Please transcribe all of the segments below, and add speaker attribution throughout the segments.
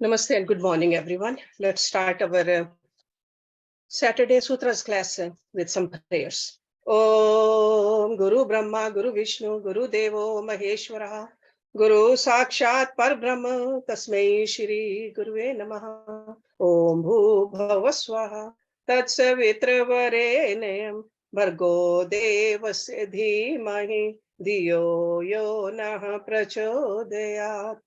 Speaker 1: Namaste and good morning, everyone. Let's start our Saturday Sutras class with some prayers. Om Guru Brahma, Guru Vishnu, Guru Devo Maheshwara, Guru Sakshat Parbrahma, Tasmai Shri Guruve Namaha. Om Bhu Bhava Swaha, Tatsavitra Varenayam, Bhargo Devasya Dhimahi, Diyo Yo Nah Prachodayat.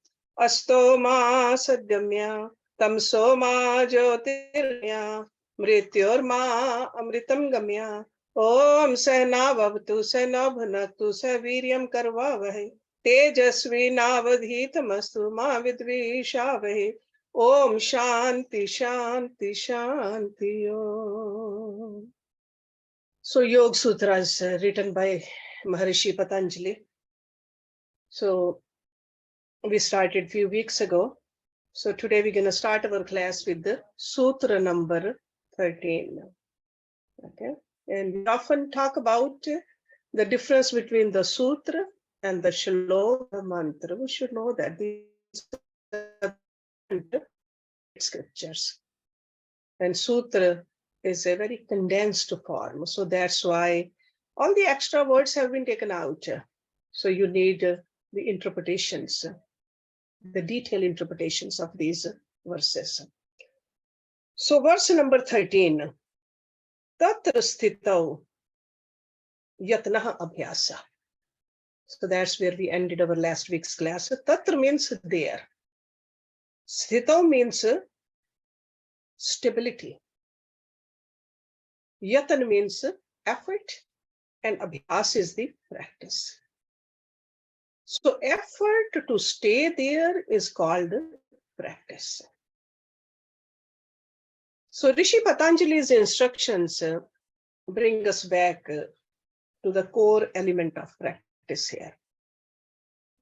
Speaker 1: Asto ma sadgamya, tamso ma jyotirmya, mrityurma amritam gamya. Om sehna vavtu sehna bhunaktu seviryam karvavahe. Tejasvi navadhitamastu ma vidvishavahe. Om shanti shanti shanti om. So Yog Sutras written by Maharishi Patanjali. So we started a few weeks ago. So today we're going to start our class with the Sutra number 13. Okay. And we often talk about the difference between the Sutra and the Shloka mantra. We should know that these are scriptures. And Sutra is a very condensed form. So that's why all the extra words have been taken out. So you need the interpretations, the detailed interpretations of these verses. So verse number 13, tatra sthitau yatno abhyasah. So that's where we ended our last week's class. Tatra means there. Sthitau means stability. Yatna means effort, and abhyas is the practice. So effort to stay there is called practice. So Rishi Patanjali's instructions bring us back to the core element of practice here.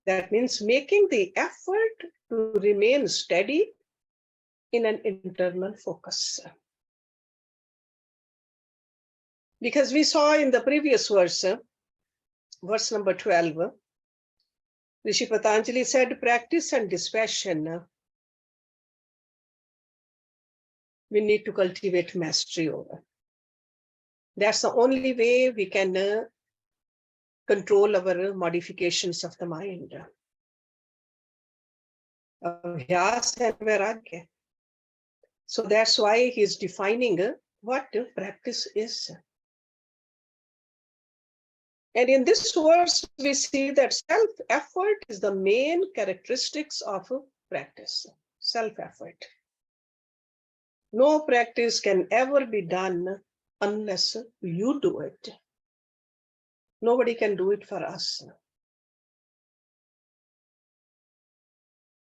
Speaker 1: That means making the effort to remain steady in an internal focus. Because we saw in the previous verse, verse number 12, Rishi Patanjali said, practice and dispassion we need to cultivate mastery over. That's the only way we can control our modifications of the mind. Abhyasah and vairagyam. So that's why he's defining what practice is. And in this verse, we see that self-effort is the main characteristics of practice. Self-effort. No practice can ever be done unless you do it. Nobody can do it for us.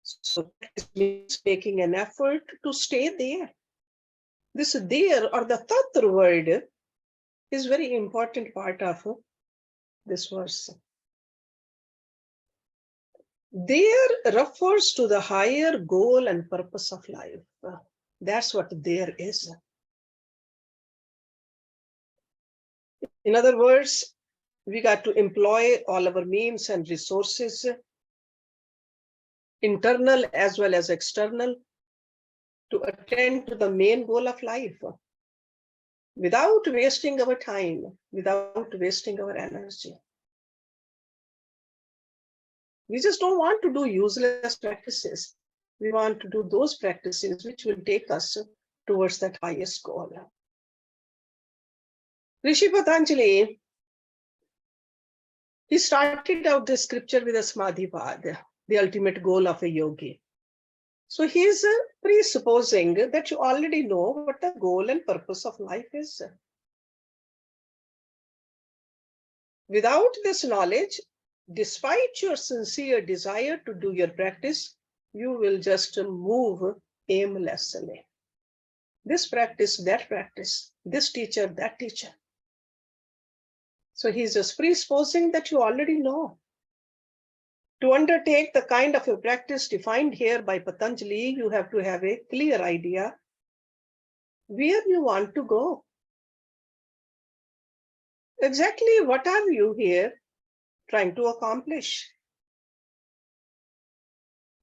Speaker 1: So it means making an effort to stay there. This there or the tatra word is very important part of this verse. There refers to the higher goal and purpose of life. That's what there is. In other words, we got to employ all our means and resources, internal as well as external, to attend to the main goal of life without wasting our time, without wasting our energy. We just don't want to do useless practices. We want to do those practices which will take us towards that highest goal. Rishi Patanjali, he started out the scripture with a Samadhi Pad, the ultimate goal of a yogi. So he is presupposing that you already know what the goal and purpose of life is. Without this knowledge, despite your sincere desire to do your practice, you will just move aimlessly. This practice, that practice, this teacher, that teacher. So he's just presupposing that you already know. To undertake the kind of a practice defined here by Patanjali, you have to have a clear idea where you want to go. exactly what are you here trying to accomplish?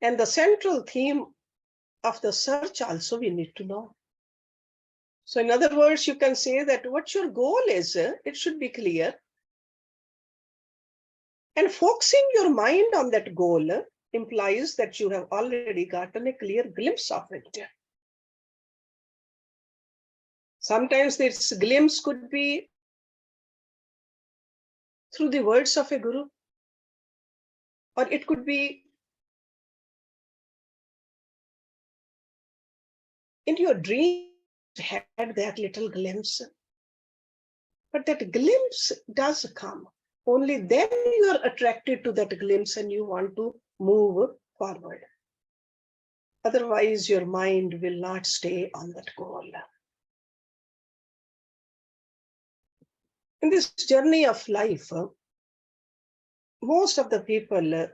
Speaker 1: And the central theme of the search also we need to know. So in other words, you can say that what your goal is, it should be clear. And focusing your mind on that goal implies that you have already gotten a clear glimpse of it. Sometimes this glimpse could be through the words of a guru, or it could be in your dream, had that little glimpse. But that glimpse does come. Only then you are attracted to that glimpse and you want to move forward. Otherwise, your mind will not stay on that goal. In this journey of life, most of the people,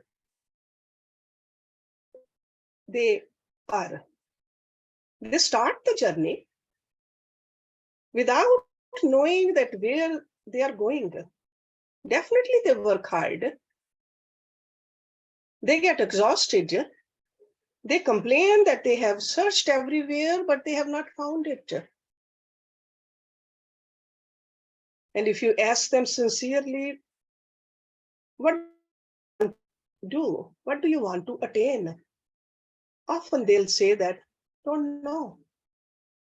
Speaker 1: they start the journey without knowing that where they are going. Definitely they work hard. They get exhausted. They complain that they have searched everywhere, but they have not found it. And if you ask them sincerely, what do you do? What do you want to attain? Often they'll say that, don't know,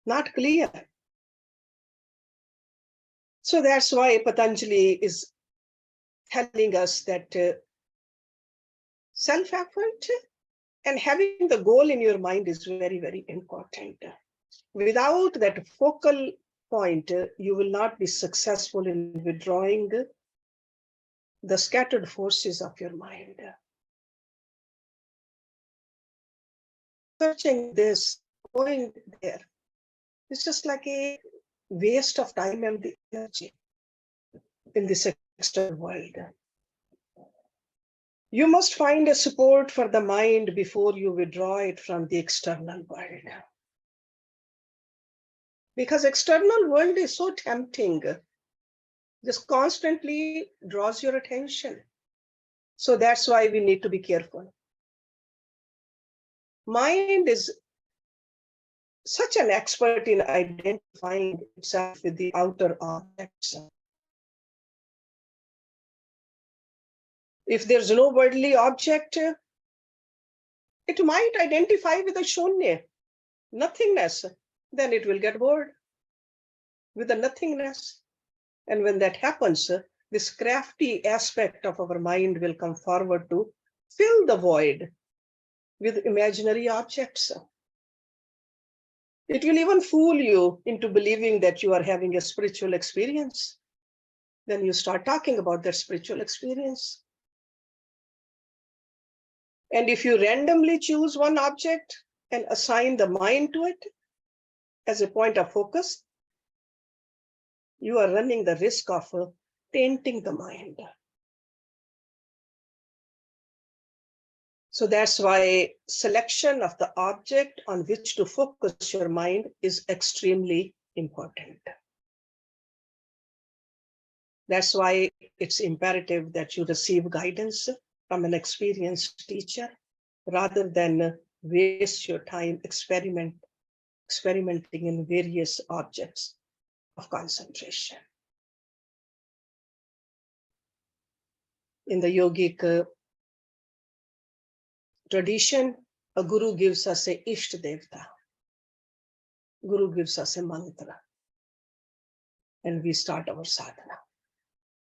Speaker 1: not clear. So that's why Patanjali is telling us that self-effort and having the goal in your mind is very, very important. Without that focal point, you will not be successful in withdrawing the scattered forces of your mind. Searching this, going there, it's just like a waste of time and the energy in this external world. You must find a support for the mind before you withdraw it from the external world. Because external world is so tempting, just constantly draws your attention. So that's why we need to be careful. Mind is such an expert in identifying itself with the outer objects. If there's no worldly object, it might identify with a shunya, nothingness. Then it will get bored with the nothingness. And when that happens, this crafty aspect of our mind will come forward to fill the void with imaginary objects. It will even fool you into believing that you are having a spiritual experience. Then you start talking about that spiritual experience. And if you randomly choose one object and assign the mind to it as a point of focus, you are running the risk of tainting the mind. So that's why selection of the object on which to focus your mind is extremely important. That's why it's imperative that you receive guidance from an experienced teacher rather than waste your time experimenting in various objects of concentration. In the yogic tradition, a guru gives us a ishta devta. Guru gives us a mantra. And we start our sadhana.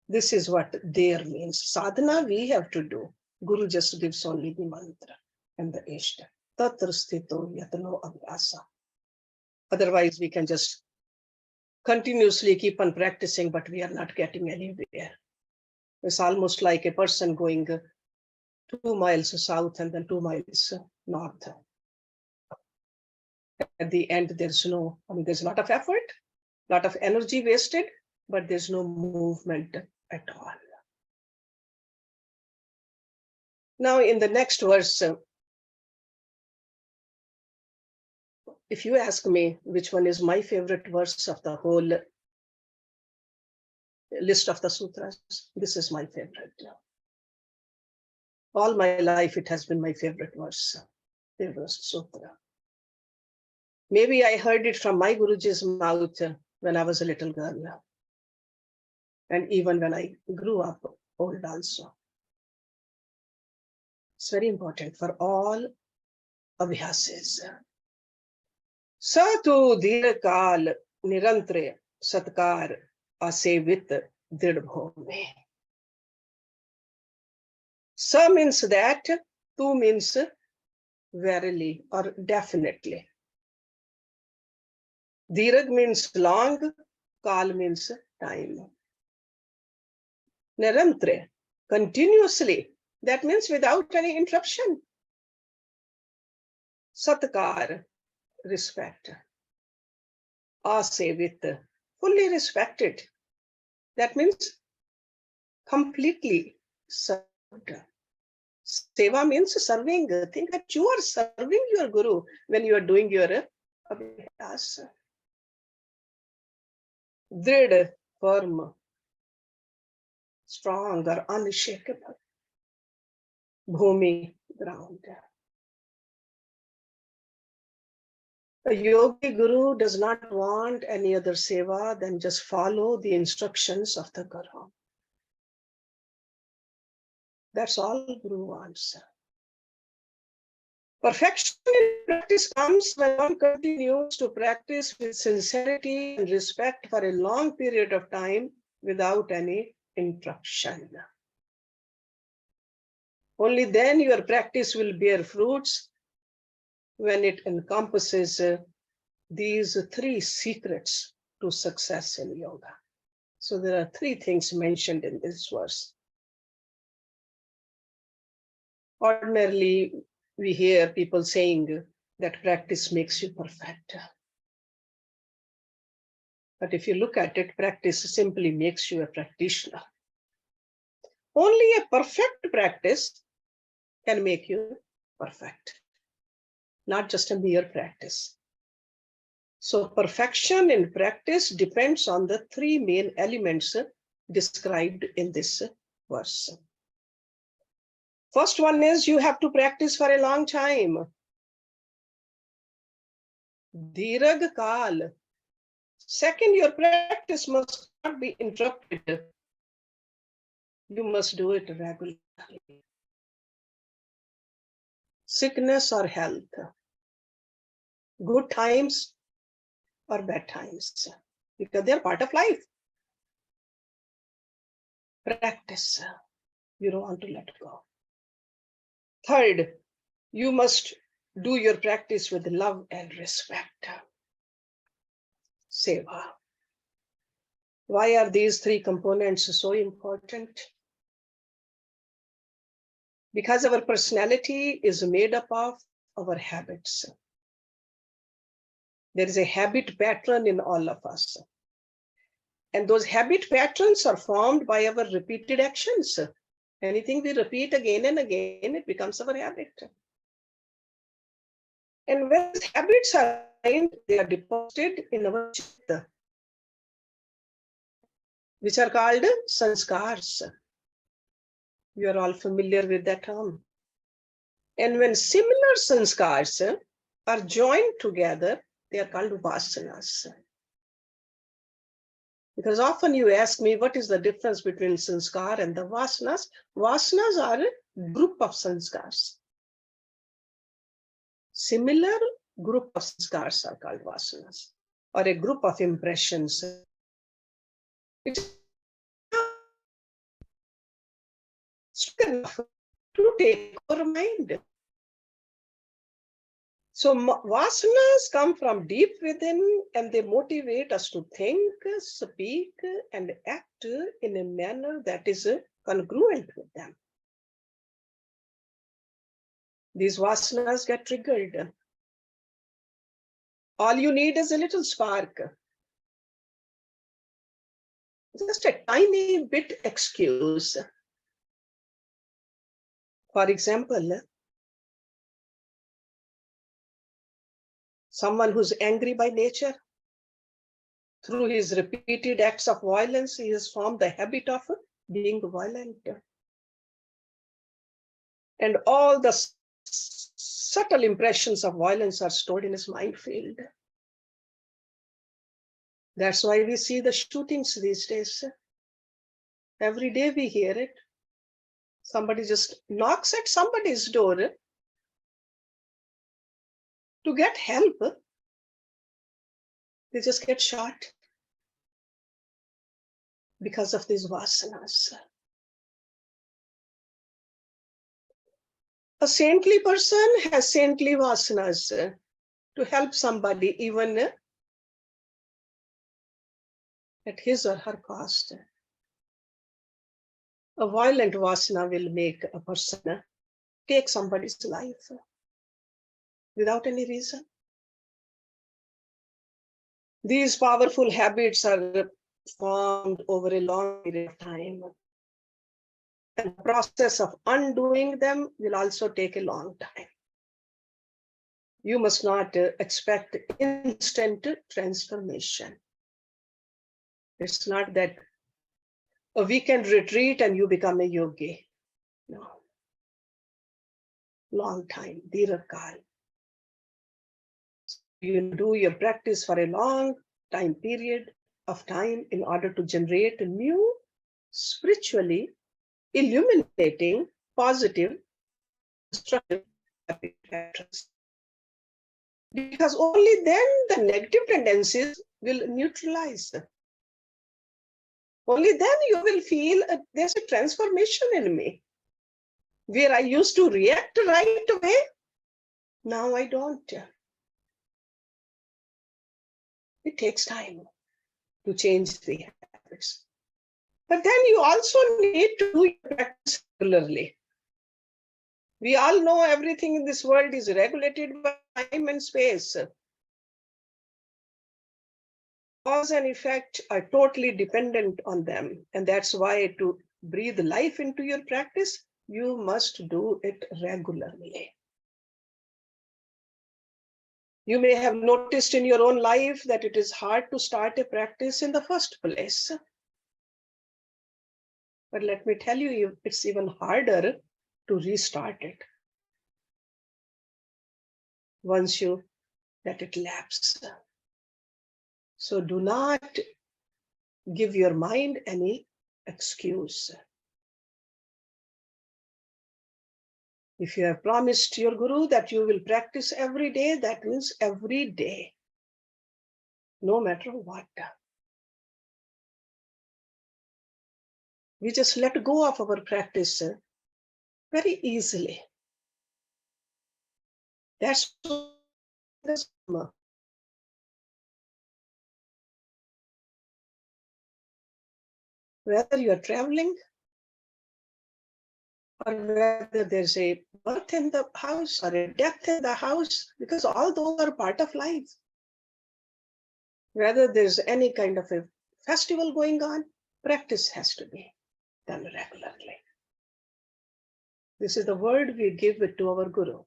Speaker 1: This is what there means. Sadhana we have to do. Guru just gives only the mantra and the ishta. Tatra sthitau yatno abhyasah. Otherwise, we can just continuously keep on practicing, but we are not getting anywhere. It's almost like a person going 2 miles south and then 2 miles north. At the end, there's a lot of effort, a lot of energy wasted, but there's no movement at all. Now, in the next verse, if you ask me which one is my favorite verse of the whole list of the sutras, this is my favorite. All my life, it has been my favorite verse, favorite sutra. Maybe I heard it from my Guruji's mouth when I was a little girl. And even when I grew up old also. It's very important for all abhyasas. Sa tu dheerakal nairantarya satkarasevito dridha-bhoomih. Sa means that, tu means verily or definitely. Dirgha means long, kal means time. Nairantarya, continuously, that means without any interruption. Satkar, respect. Asevit, fully respected. That means completely served. Seva means serving. Think that you are serving your Guru when you are doing your abhyasah. Dridha, firm, strong or unshakable. Bhumi, ground. A yogi guru does not want any other seva than just follow the instructions of the Guru. That's all Guru wants. Perfection in practice comes when one continues to practice with sincerity and respect for a long period of time without any interruption. Only then your practice will bear fruits when it encompasses these three secrets to success in yoga. So there are three things mentioned in this verse. Ordinarily, we hear people saying that practice makes you perfect. But if you look at it, practice simply makes you a practitioner. Only a perfect practice can make you perfect, not just a mere practice. So perfection in practice depends on the three main elements described in this verse. First one is you have to practice for a long time. Dirgha kal. Second, your practice must not be interrupted. You must do it regularly. Sickness or health. Good times or bad times. Because they are part of life. Practice. You don't want to let go. Third, you must do your practice with love and respect. Seva. Why are these three components so important? Because our personality is made up of our habits. There is a habit pattern in all of us. And those habit patterns are formed by our repeated actions. Anything we repeat again and again, it becomes our habit. And when habits are trained, they are deposited in our Chitta, which are called sanskars. You are all familiar with that term. And when similar sanskars are joined together, they are called vasanas. Because often you ask me, what is the difference between sanskar and the vasanas? Vasanas are a group of sanskars. Similar group of sanskars are called vasanas, or a group of impressions. It's strong enough to take our mind. So vasanas come from deep within and they motivate us to think, speak, and act in a manner that is congruent with them. These vasanas get triggered. All you need is a little spark. Just a tiny bit excuse. For example, someone who's angry by nature, Through his repeated acts of violence, he has formed the habit of being violent. And all the subtle impressions of violence are stored in his mind field. That's why we see the shootings these days. Every day we hear it. Somebody just knocks at somebody's door to get help. They just get shot because of these vasanas. A saintly person has saintly vasanas to help somebody even at his or her cost. A violent vasana will make a person take somebody's life without any reason. These powerful habits are formed over a long period of time. And the process of undoing them will also take a long time. You must not expect instant transformation. It's not that a weekend retreat and you become a yogi. No. Long time, dirgha. You do your practice for a long time period of time in order to generate a new, spiritually illuminating, positive, destructive patterns. Because only then the negative tendencies will neutralize. Only then you will feel there's a transformation in me. Where I used to react right away, now I don't. It takes time to change the habits. But then you also need to do your practice regularly. We all know everything in this world is regulated by time and space. Cause and effect are totally dependent on them. And that's why to breathe life into your practice, you must do it regularly. You may have noticed in your own life that it is hard to start a practice in the first place. But let me tell you, it's even harder to restart it once you let it lapse. So do not give your mind any excuse. If you have promised your guru that you will practice every day, that means every day, no matter what. We just let go of our practice very easily. That's whether you are traveling or whether there's a birth in the house or a death in the house, because all those are part of life. Whether there's any kind of a festival going on, practice has to be done regularly. This is the word we give it to our guru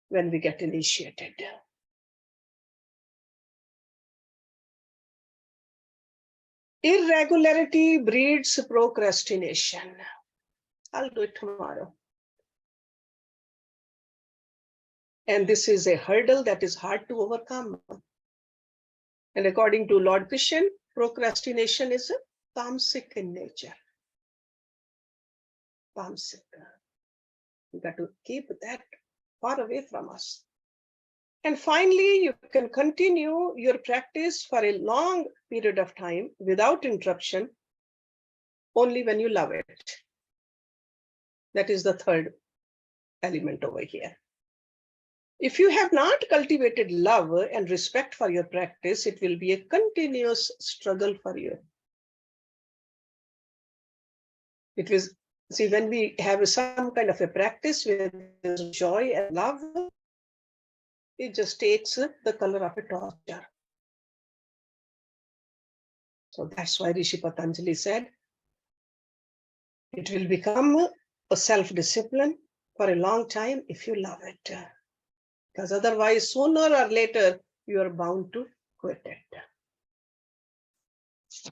Speaker 1: when we get initiated. Irregularity breeds procrastination. I'll do it tomorrow. And this is a hurdle that is hard to overcome. And according to Lord Krishna, procrastination is tamasic in nature. Tamasic. We got to keep that far away from us. And finally, you can continue your practice for a long period of time without interruption, only when you love it. That is the third element over here. If you have not cultivated love and respect for your practice, it will be a continuous struggle for you. It was, see, when we have some kind of a practice with joy and love, it just takes the color of a torture. So that's why Rishi Patanjali said, it will become a self-discipline for a long time if you love it. Because otherwise, sooner or later, you are bound to quit it.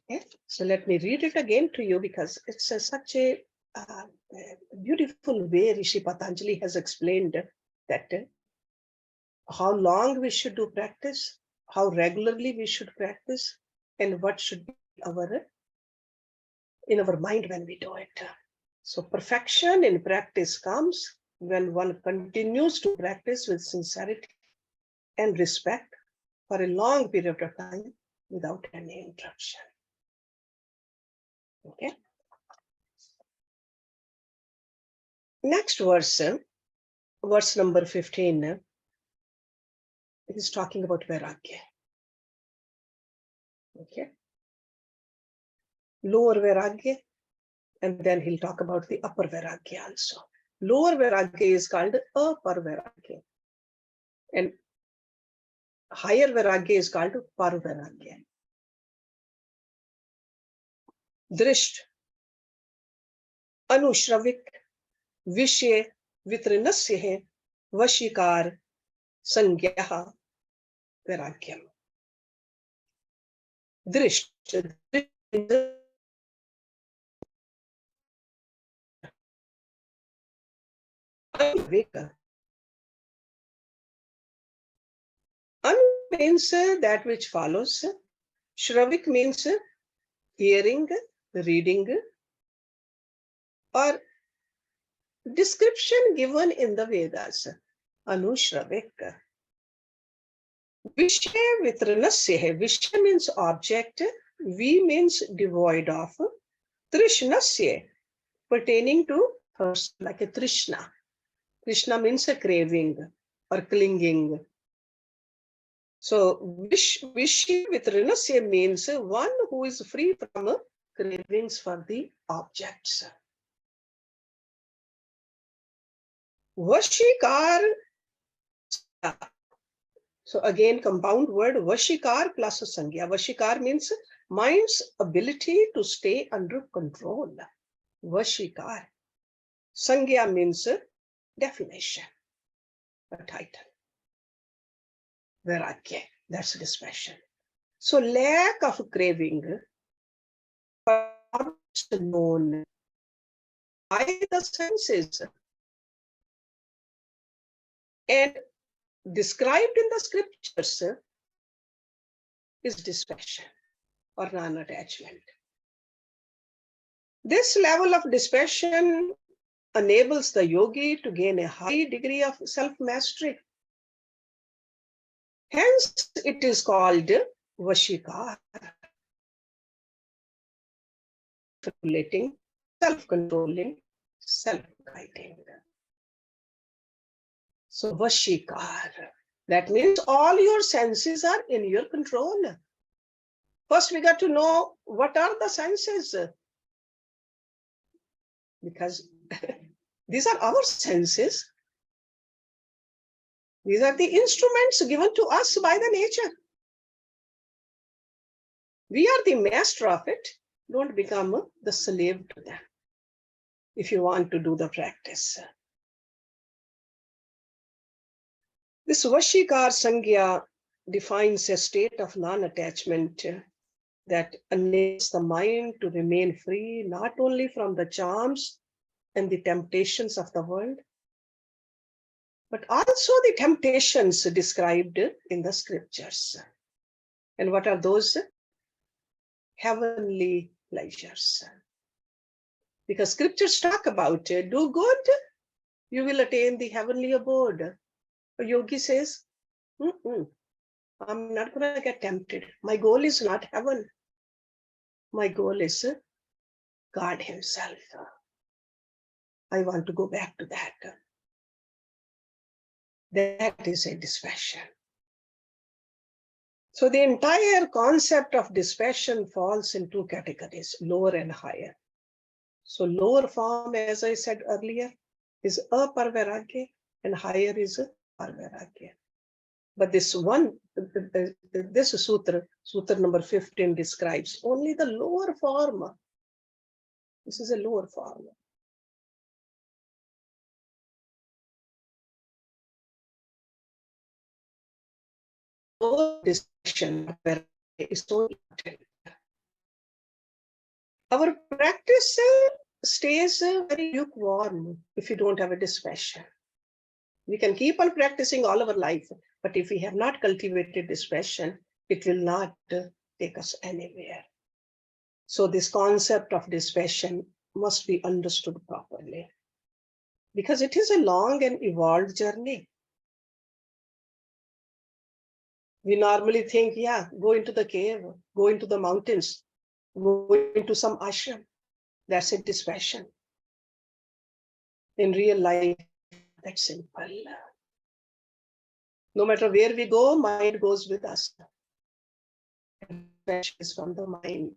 Speaker 1: Okay, so let me read it again to you because it's such a beautiful way Rishi Patanjali has explained that how long we should do practice, how regularly we should practice, and what should be in our mind when we do it. So perfection in practice comes when one continues to practice with sincerity and respect for a long period of time without any interruption. Okay. Next verse, verse number 15, it is talking about vairagya. Okay. Lower vairagya, and then he'll talk about the upper vairagya also. Lower vairagya is called apar vairagya, and higher vairagya is called par vairagya. Drishtanushravika, vishaya, vitrishnnasy, vashikara, samjna, vairagyam. Drishta. An means that which follows. Shravik means hearing, reading, or description given in the Vedas. Anushravik. Vishaya vitrishnnasy. Vishaya means object. V means devoid of. Vitrishnnasy, pertaining to thirst, like a trishna. Trishna means a craving or clinging. So vishaya vitrishnnasy means one who is free from cravings for the objects. Vashikara. So again, compound word vashikar plus sangya. Vashikar means mind's ability to stay under control. Vashikar. Sangya means definition, a title. Vairagya, that's the expression. So lack of craving, known by the senses and described in the scriptures is dispassion or non-attachment. This level of dispassion enables the yogi to gain a high degree of self-mastery. Hence, it is called vashikara, self-controlling, self-guiding. So vashikara, that means all your senses are in your control. First, we got to know what are the senses, because these are our senses. These are the instruments given to us by the nature. We are the master of it. Don't become the slave to them if you want to do the practice. This Vashikar Sangya defines a state of non-attachment that enables the mind to remain free not only from the charms and the temptations of the world, but also the temptations described in the scriptures. And what are those? Heavenly pleasures. Because scriptures talk about do good, you will attain the heavenly abode. A yogi says, I'm not going to get tempted. My goal is not heaven. My goal is God himself. I want to go back to that. That is a dispassion. So the entire concept of dispassion falls in two categories, lower and higher. So lower form, as I said earlier, is apar vairagya, and higher is par vairagya. But this one, this sutra number 15 describes only the lower form. This is a lower form. Discussion is so important. Our practice stays very lukewarm if you don't have a dispassion. We can keep on practicing all our life, but if we have not cultivated dispassion, it will not take us anywhere. So this concept of dispassion must be understood properly, because it is a long and evolved journey. We normally think, yeah, go into the cave, go into the mountains, go into some ashram. That's a dispassion. In real life, that's simple. No matter where we go, mind goes with us. Dispassion is from the mind,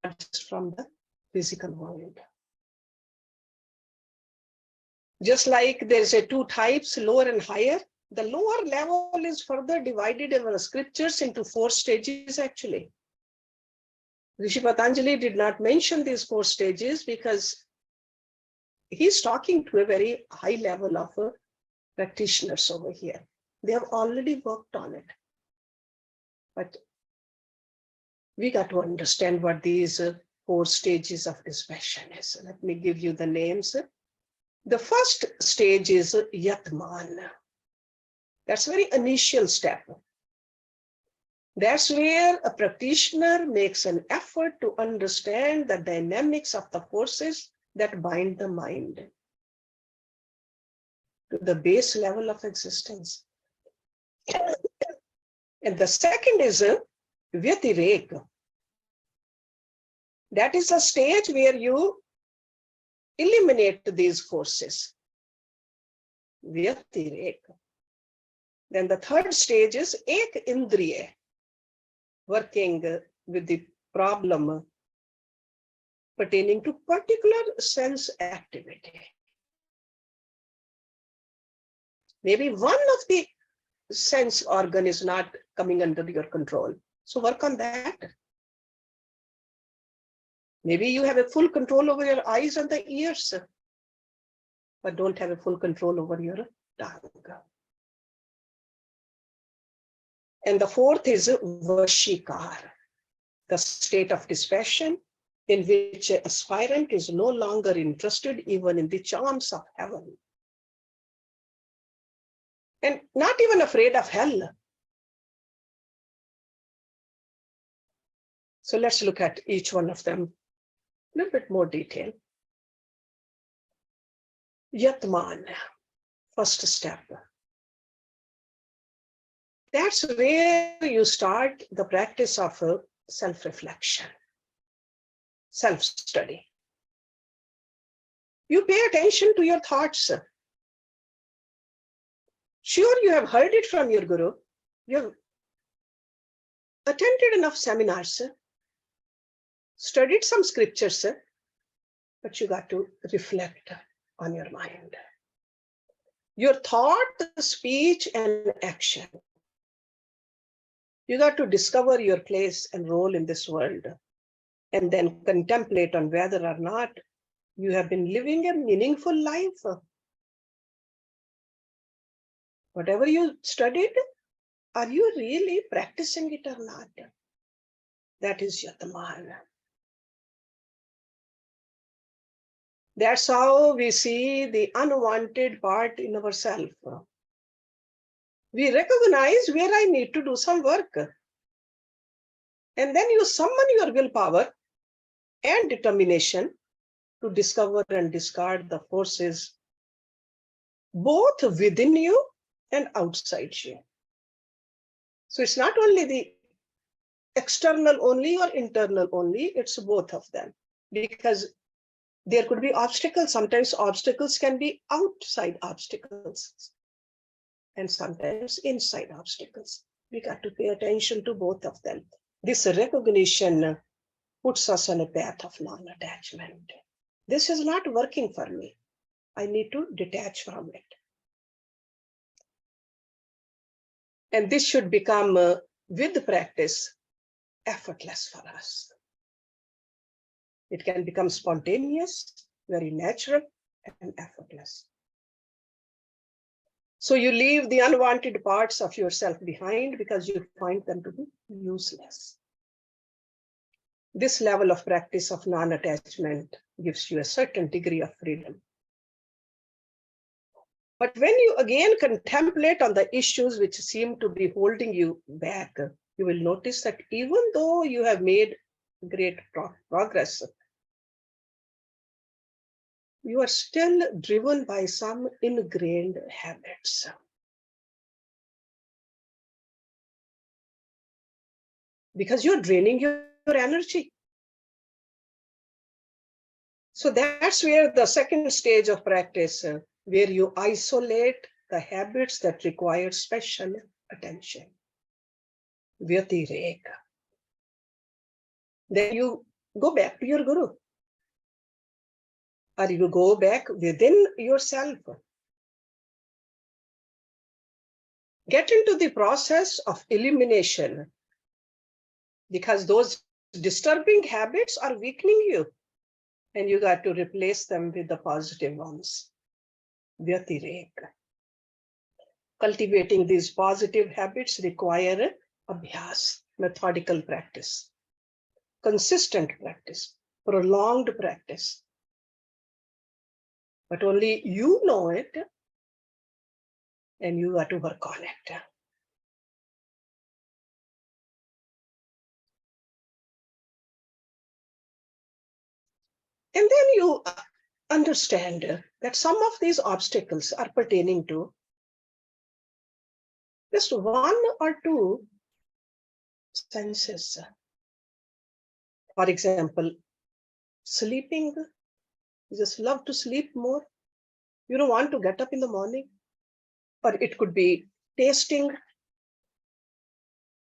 Speaker 1: not just from the physical world. Just like there's a two types, lower and higher. The lower level is further divided in the scriptures into 4 stages actually. Rishi Patanjali did not mention these 4 stages because he's talking to a very high level of practitioners over here. They have already worked on it. But we got to understand what these 4 stages of dispassion is. Let me give you the names. The first stage is yatman. That's very initial step. That's where a practitioner makes an effort to understand the dynamics of the forces that bind the mind to the base level of existence. And the second is v13. That is a stage where you eliminate these forces. v13. Then the third stage is ek indriya, working with the problem pertaining to particular sense activity. Maybe one of the sense organ is not coming under your control. So work on that. Maybe you have a full control over your eyes and the ears, but don't have a full control over your tongue. And the fourth is vashikara, the state of dispassion in which an aspirant is no longer interested even in the charms of heaven, and not even afraid of hell. So let's look at each one of them a little bit more detail. Yatman, first step. That's where you start the practice of self-reflection, self-study. You pay attention to your thoughts. Sure, you have heard it from your guru. You have attended enough seminars, studied some scriptures, but you got to reflect on your mind. Your thought, speech, and action. You got to discover your place and role in this world, and then contemplate on whether or not you have been living a meaningful life. Whatever you studied, are you really practicing it or not? That is yatman. That's how we see the unwanted part in ourselves. We recognize where I need to do some work. And then you summon your willpower and determination to discover and discard the forces both within you and outside you. So it's not only the external only or internal only, it's both of them. Because there could be obstacles. Sometimes obstacles can be outside obstacles, and sometimes inside obstacles. We got to pay attention to both of them. This recognition puts us on a path of non-attachment. This is not working for me. I need to detach from it. And this should become, with practice, effortless for us. It can become spontaneous, very natural, and effortless. So you leave the unwanted parts of yourself behind because you find them to be useless. This level of practice of non-attachment gives you a certain degree of freedom. But when you again contemplate on the issues which seem to be holding you back, you will notice that even though you have made great progress, you are still driven by some ingrained habits. Because you're draining your energy. So that's where the second stage of practice, where you isolate the habits that require special attention. Vyatireka. Then you go back to your guru. Or you go back within yourself. Get into the process of elimination, because those disturbing habits are weakening you, and you got to replace them with the positive ones. Vyatireka. Cultivating these positive habits require abhyasah, methodical practice, consistent practice, prolonged practice. But only you know it, and you got to work on it. And then you understand that some of these obstacles are pertaining to just one or two senses. For example, sleeping. You just love to sleep more. You don't want to get up in the morning. Or it could be tasting,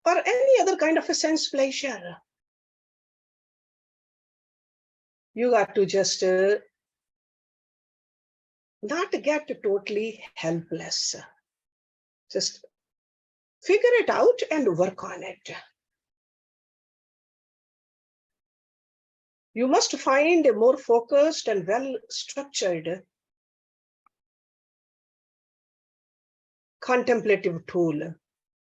Speaker 1: or any other kind of a sense pleasure. You got to just not get totally helpless. Just figure it out and work on it. You must find a more focused and well-structured contemplative tool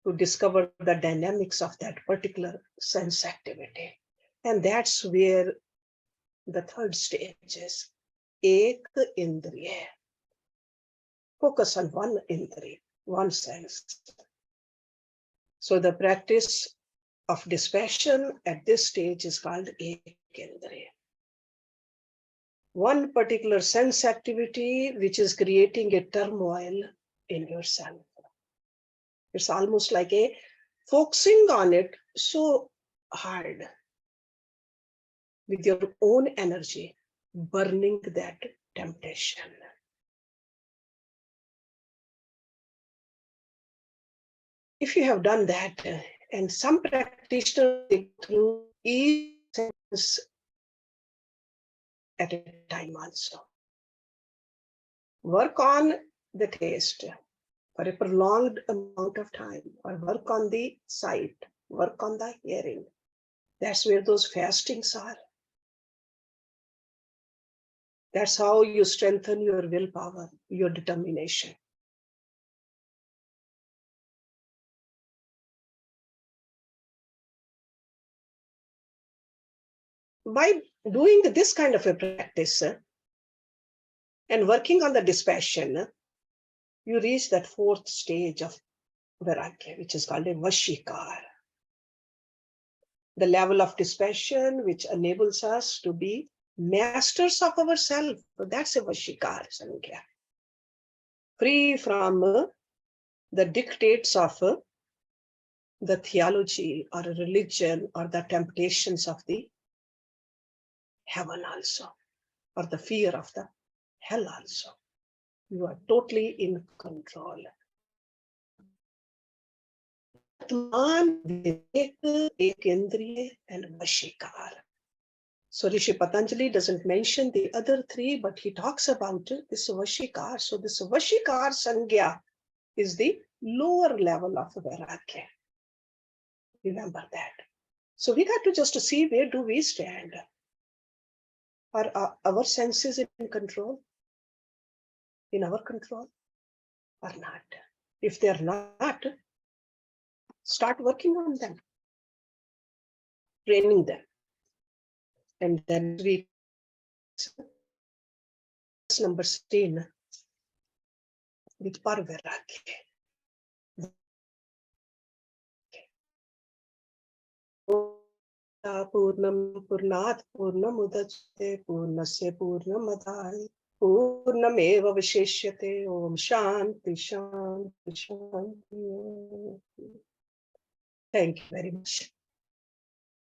Speaker 1: to discover the dynamics of that particular sense activity. And that's where the third stage is. Ek indriya. Focus on one indriya, one sense. So the practice of dispassion at this stage is called ek indriya. One particular sense activity which is creating a turmoil in yourself. It's almost like a focusing on it so hard with your own energy, burning that temptation. If you have done that, and some practitioners go through each sense at a time also. Work on the taste for a prolonged amount of time, or work on the sight, work on the hearing. That's where those fastings are. That's how you strengthen your willpower, your determination. By doing this kind of a practice and working on the dispassion, you reach that fourth stage of vairagyam, which is called a vashikara. The level of dispassion which enables us to be masters of ourselves. That's a vashikara samjna. Free from the dictates of the theology or religion or the temptations of the heaven also, or the fear of the hell also. You are totally in control. And vashikara. So Rishi Patanjali doesn't mention the other three, but he talks about this vashikara. So this vashikara sangya is the lower level of vairagyam. Remember that. So we got to just see, where do we stand? Are our senses in control? In our control or not? If they're not, start working on them, training them. And then we number 16 with Parvairagya. पूर्णं पूर्णात् पूर्णमुदच्यते पूर्णस्य पूर्णमदाय पूर्णमेवावशिष्यते ओम शांति शांति शांति. Thank you very much.